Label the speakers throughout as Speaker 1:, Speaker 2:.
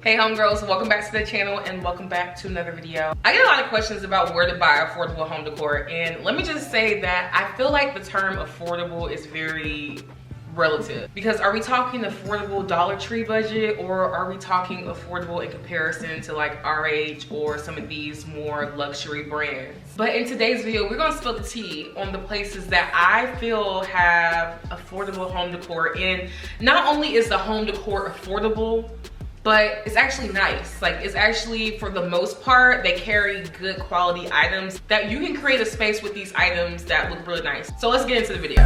Speaker 1: Hey homegirls, welcome back to the channel and welcome back to another video. I get a lot of questions about where to buy affordable home decor, and let me just say that I feel like the term affordable is very relative, because are we talking affordable Dollar Tree budget, or are we talking affordable in comparison to like RH or some of these more luxury brands? But in today's video, we're gonna spill the tea on the places that I feel have affordable home decor. And not only is the home decor affordable, but it's actually nice. Like, it's actually, for the most part, they carry good quality items that you can create a space with these items that look really nice. So let's get into the video.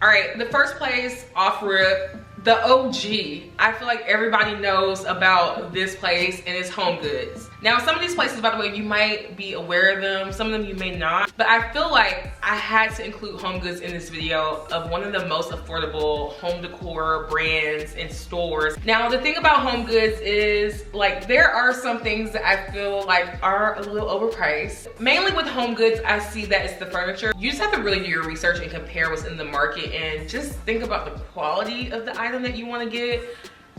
Speaker 1: All right, the first place, off rip, the OG. I feel like everybody knows about this place, and it's HomeGoods. Now, some of these places, by the way, you might be aware of them, some of them you may not, but I feel like I had to include HomeGoods in this video of one of the most affordable home decor brands and stores. Now, the thing about HomeGoods is, like, there are some things that I feel like are a little overpriced. Mainly with HomeGoods, I see that it's the furniture. You just have to really do your research and compare what's in the market and just think about the quality of the item that you want to get.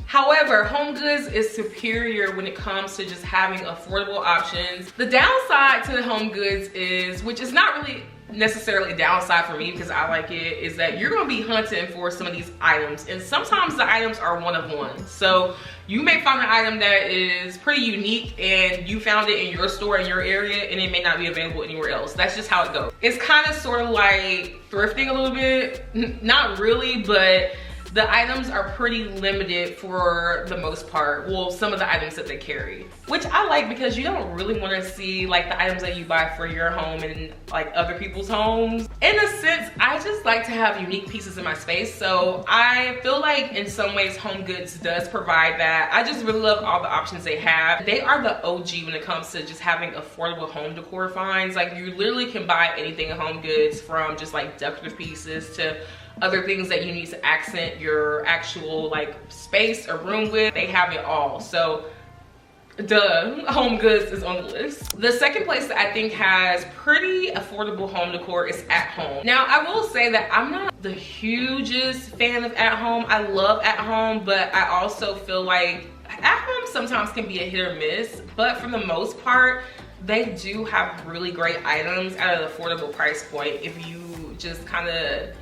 Speaker 1: However, HomeGoods is superior when it comes to just having affordable options. The downside to the HomeGoods is, which is not really necessarily a downside for me because I like it, is that you're gonna be hunting for some of these items, and sometimes the items are one of one. So you may find an item that is pretty unique and you found it in your store in your area, and it may not be available anywhere else. That's just how it goes. It's kind of sort of like thrifting a little bit. Not really, but the items are pretty limited for the most part. Well, some of the items that they carry, which I like, because you don't really want to see like the items that you buy for your home and like other people's homes. In a sense, I just like to have unique pieces in my space. So I feel like in some ways HomeGoods does provide that. I just really love all the options they have. They are the OG when it comes to just having affordable home decor finds. Like, you literally can buy anything at HomeGoods, from just like decorative pieces to other things that you need to accent your actual like space or room with. They have it all. So duh, HomeGoods is on the list. The second place that I think has pretty affordable home decor is At Home. Now, I will say that I'm not the hugest fan of At Home. I love At Home, but I also feel like At Home sometimes can be a hit or miss, but for the most part, they do have really great items at an affordable price point if you just kind of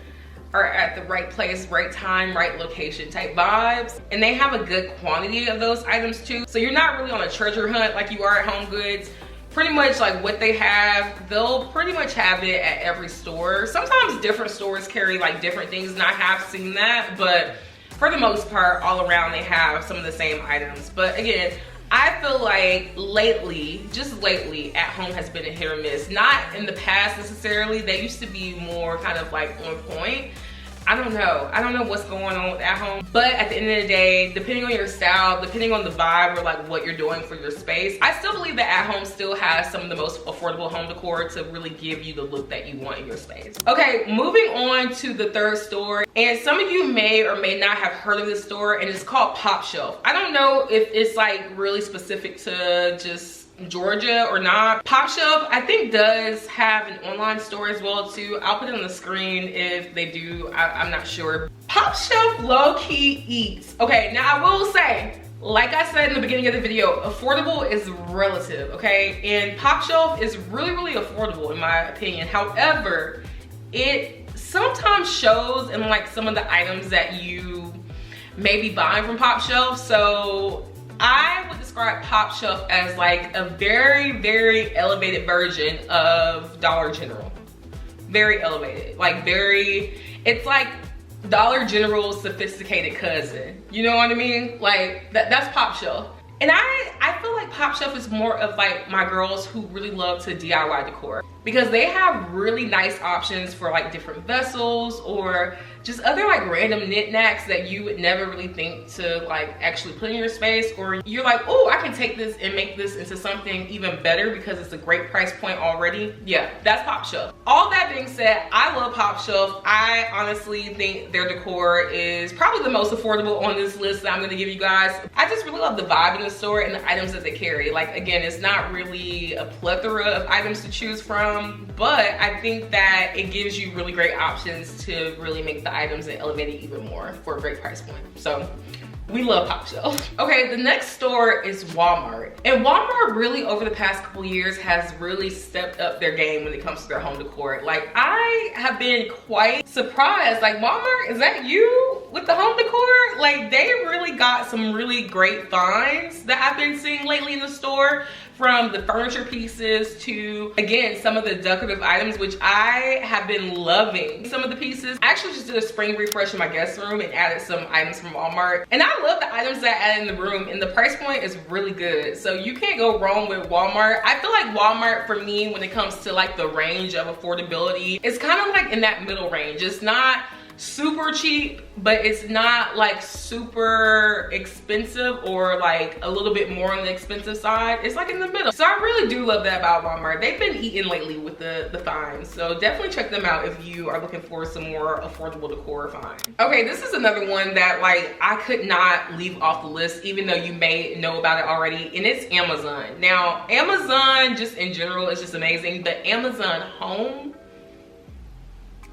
Speaker 1: are at the right place, right time, right location type vibes. And they have a good quantity of those items too. So you're not really on a treasure hunt like you are at HomeGoods. Pretty much like what they have, they'll pretty much have it at every store. Sometimes different stores carry like different things, and I have seen that, but for the most part, all around they have some of the same items. But again, I feel like lately, just lately, At Home has been a hit or miss. Not in the past necessarily. They used to be more kind of like on point. I don't know what's going on with At Home, but at the end of the day, depending on your style, depending on the vibe or like what you're doing for your space, I still believe that At Home still has some of the most affordable home decor to really give you the look that you want in your space. Okay, moving on to the third store, and some of you may or may not have heard of this store, and it's called Pop Shelf. I don't know if it's like really specific to just Georgia or not. Pop Shelf, I think, does have an online store as well too. I'll put it on the screen if they do. I'm not sure. Pop Shelf low-key eats. Okay, now I will say, like I said in the beginning of the video, affordable is relative, okay? And Pop Shelf is really affordable in my opinion. However, it sometimes shows in like some of the items that you may be buying from Pop Shelf. So I would describe Pop Shelf as like a very elevated version of Dollar General. Very elevated, like it's like Dollar General's sophisticated cousin. You know what I mean? Like that's Pop Shelf. And I feel like Pop Shelf is more of like my girls who really love to DIY decor, because they have really nice options for like different vessels or just other like random knickknacks that you would never really think to like actually put in your space, or you're like, oh, I can take this and make this into something even better because it's a great price point already. Yeah, that's Pop Shelf. All that being said, I love Pop Shelf. I honestly think their decor is probably the most affordable on this list that I'm gonna give you guys. I just really love the vibe in the store and the items that they carry. Like, again, it's not really a plethora of items to choose from. but I think that it gives you really great options to really make the items and elevate it even more for a great price point. So we love Pop Shelf. Okay, the next store is Walmart. And Walmart really over the past couple years has really stepped up their game when it comes to their home decor. Like, I have been quite surprised. Like, Walmart, is that you with the home decor? Like, they really got some really great finds that I've been seeing lately in the store. From the furniture pieces to, again, some of the decorative items, which I have been loving. Some of the pieces, I actually just did a spring refresh in my guest room and added some items from Walmart. And I love the items that I added in the room, and the price point is really good. So you can't go wrong with Walmart. I feel like Walmart, for me, when it comes to like the range of affordability, it's kind of like in that middle range. It's not super cheap, but it's not like super expensive or like a little bit more on the expensive side. It's like in the middle. So I really do love that about Walmart. They've been eating lately with the finds. So definitely check them out if you are looking for some more affordable decor finds. Okay, this is another one that like I could not leave off the list, even though you may know about it already, and it's Amazon. Now, Amazon just in general is just amazing, but Amazon Home,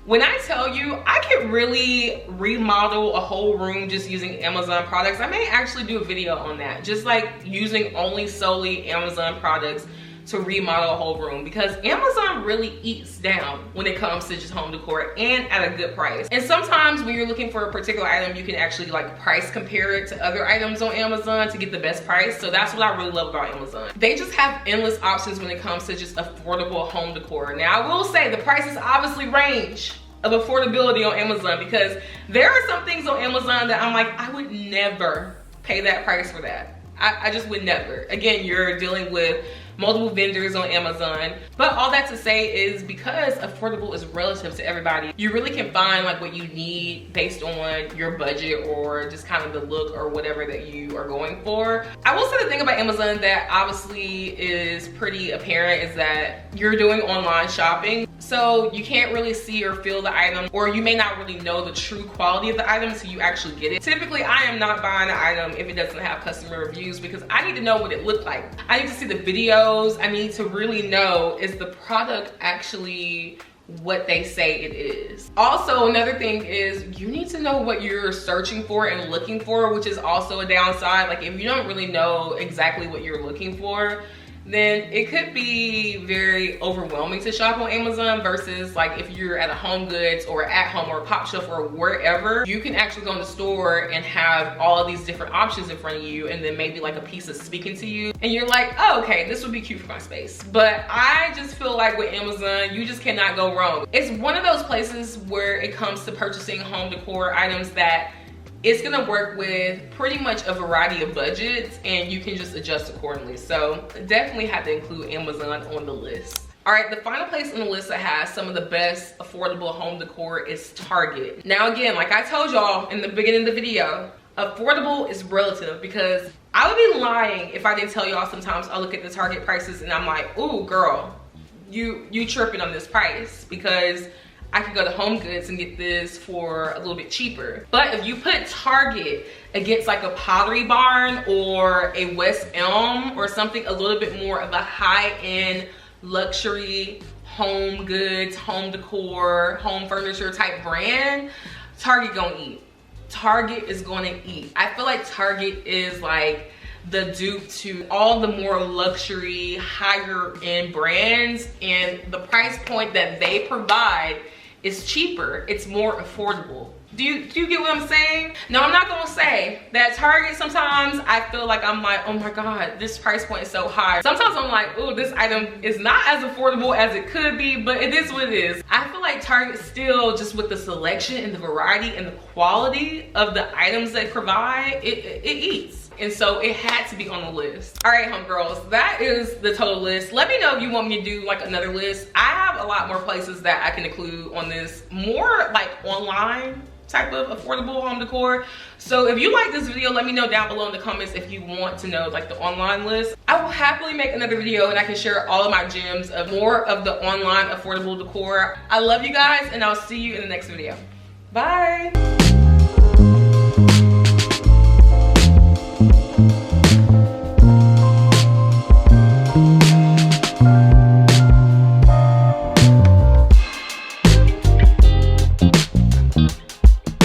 Speaker 1: when I tell you, I could really remodel a whole room just using Amazon products. I may actually do a video on that, just like using only solely Amazon products to remodel a whole room, because Amazon really eats down when it comes to just home decor and at a good price. And sometimes when you're looking for a particular item, you can actually like price compare it to other items on Amazon to get the best price. So that's what I really love about Amazon. They just have endless options when it comes to just affordable home decor. Now I will say the prices obviously range of affordability on Amazon, because there are some things on Amazon that I'm like, I would never pay that price for that. I just would never. Again, you're dealing with multiple vendors on Amazon. But all that to say is, because affordable is relative to everybody, you really can find like what you need based on your budget or just kind of the look or whatever that you are going for. I will say the thing about Amazon that obviously is pretty apparent is that you're doing online shopping. So you can't really see or feel the item, or you may not really know the true quality of the item until you actually get it. Typically, I am not buying an item if it doesn't have customer reviews, because I need to know what it looked like. I need to see the videos. I need to really know, is the product actually what they say it is? Also, another thing is you need to know what you're searching for and looking for, which is also a downside. Like, if you don't really know exactly what you're looking for, then it could be very overwhelming to shop on Amazon, versus like if you're at a HomeGoods or at home or a Pop Shelf or wherever, you can actually go in the store and have all of these different options in front of you, and then maybe like a piece is speaking to you and you're like, oh, okay, this would be cute for my space. But I just feel like with Amazon, you just cannot go wrong. It's one of those places where it comes to purchasing home decor items that it's gonna work with pretty much a variety of budgets, and you can just adjust accordingly. So definitely have to include Amazon on the list. All right, the final place on the list that has some of the best affordable home decor is Target. Now again, like I told y'all in the beginning of the video, affordable is relative, because I would be lying if I didn't tell y'all sometimes I look at the Target prices and I'm like, ooh girl, you tripping on this price, because I could go to HomeGoods and get this for a little bit cheaper. But if you put Target against like a Pottery Barn or a West Elm or something a little bit more of a high-end luxury home goods, home decor, home furniture type brand, Target gonna eat. Target is gonna eat. I feel like Target is like the dupe to all the more luxury, higher end brands, and the price point that they provide is cheaper. It's more affordable. Do you get what I'm saying? Now, I'm not gonna say that Target, sometimes I feel like I'm like, oh my God, this price point is so high. Sometimes I'm like, oh, this item is not as affordable as it could be, but it is what it is. I feel like Target still, just with the selection and the variety and the quality of the items they provide, it eats. And so it had to be on the list. All right, homegirls, that is the total list. Let me know if you want me to do like another list. I have a lot more places that I can include on this, more like online type of affordable home decor. So if you like this video, let me know down below in the comments if you want to know like the online list. I will happily make another video and I can share all of my gems of more of the online affordable decor. I love you guys, and I'll see you in the next video. Bye.